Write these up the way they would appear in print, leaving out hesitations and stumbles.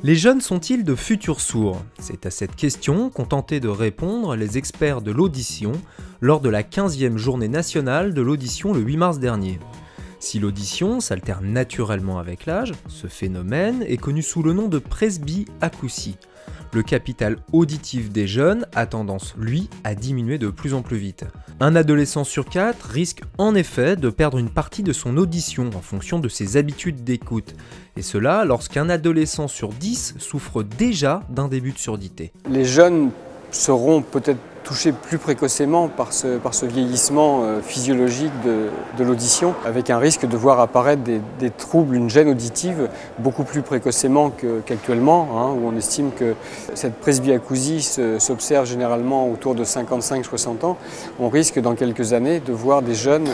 Les jeunes sont-ils de futurs sourds? C'est à cette question qu'ont tenté de répondre les experts de l'audition lors de la 15e journée nationale de l'audition le 8 mars dernier. Si l'audition s'altère naturellement avec l'âge, ce phénomène est connu sous le nom de presbyacousie. Le capital auditif des jeunes a tendance, lui, à diminuer de plus en plus vite. Un adolescent sur 4 risque en effet de perdre une partie de son audition en fonction de ses habitudes d'écoute. Et cela lorsqu'un adolescent sur 10 souffre déjà d'un début de surdité. Les jeunes seront peut-être touchés plus précocement par ce vieillissement physiologique de l'audition, avec un risque de voir apparaître des troubles, une gêne auditive beaucoup plus précocement qu'actuellement, où on estime que cette presbyacousie s'observe généralement autour de 55-60 ans. On risque dans quelques années de voir des jeunes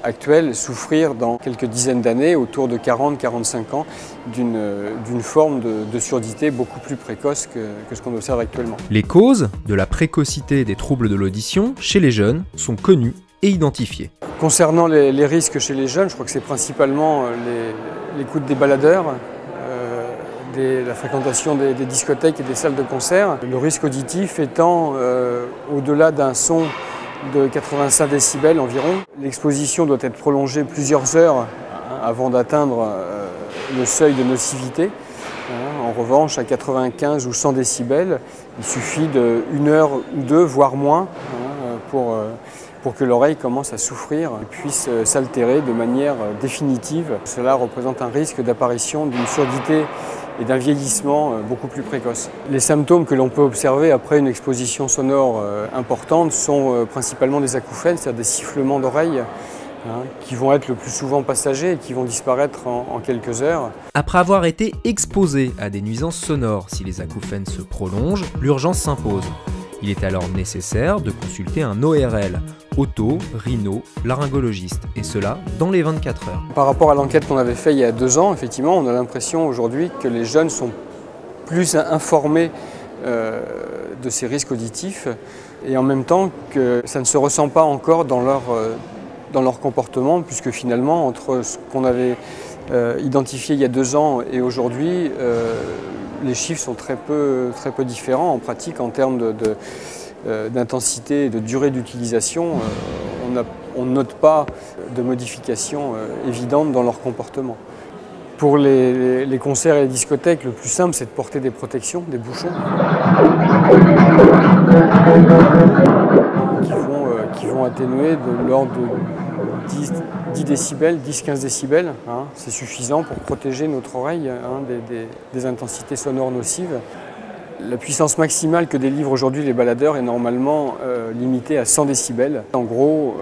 actuels souffrir dans quelques dizaines d'années, autour de 40-45 ans, d'une forme de surdité beaucoup plus précoce que ce qu'on observe actuellement. Les causes de la précocité des troubles de l'audition chez les jeunes sont connues et identifiées. Concernant les risques chez les jeunes, je crois que c'est principalement l'écoute des baladeurs, la fréquentation des discothèques et des salles de concert. Le risque auditif étant au-delà d'un son de 85 décibels environ. L'exposition doit être prolongée plusieurs heures avant d'atteindre le seuil de nocivité. En revanche, à 95 ou 100 décibels, il suffit d'une heure ou deux, voire moins, pour que l'oreille commence à souffrir et puisse s'altérer de manière définitive. Cela représente un risque d'apparition d'une surdité et d'un vieillissement beaucoup plus précoce. Les symptômes que l'on peut observer après une exposition sonore importante sont principalement des acouphènes, c'est-à-dire des sifflements d'oreilles, qui vont être le plus souvent passagers et qui vont disparaître en quelques heures. Après avoir été exposé à des nuisances sonores, si les acouphènes se prolongent, l'urgence s'impose. Il est alors nécessaire de consulter un ORL, oto-rhino-laryngologiste, et cela dans les 24 heures. Par rapport à l'enquête qu'on avait faite il y a 2 ans, effectivement, on a l'impression aujourd'hui que les jeunes sont plus informés de ces risques auditifs, et en même temps que ça ne se ressent pas encore dans leur comportement, puisque finalement, entre ce qu'on avait identifié il y a 2 ans et aujourd'hui, les chiffres sont très peu différents en pratique en termes d'intensité et de durée d'utilisation. On ne note pas de modification évidente dans leur comportement. Pour les concerts et les discothèques, le plus simple, c'est de porter des protections, des bouchons, qui vont atténuer de l'ordre de 10 décibels, 10-15 décibels. C'est suffisant pour protéger notre oreille des intensités sonores nocives. La puissance maximale que délivrent aujourd'hui les baladeurs est normalement limitée à 100 décibels. En gros,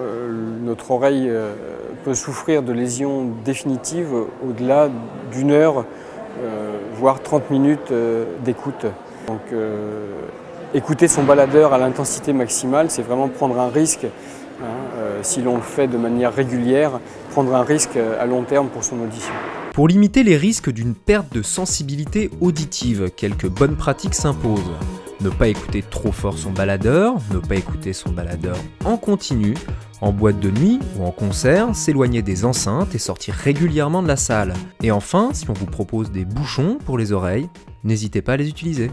notre oreille peut souffrir de lésions définitives au-delà d'une heure, voire 30 minutes d'écoute. Donc, écouter son baladeur à l'intensité maximale, c'est vraiment prendre un risque. Si l'on le fait de manière régulière, prendre un risque à long terme pour son audition. Pour limiter les risques d'une perte de sensibilité auditive, quelques bonnes pratiques s'imposent. Ne pas écouter trop fort son baladeur, ne pas écouter son baladeur en continu, en boîte de nuit ou en concert, s'éloigner des enceintes et sortir régulièrement de la salle. Et enfin, si on vous propose des bouchons pour les oreilles, n'hésitez pas à les utiliser.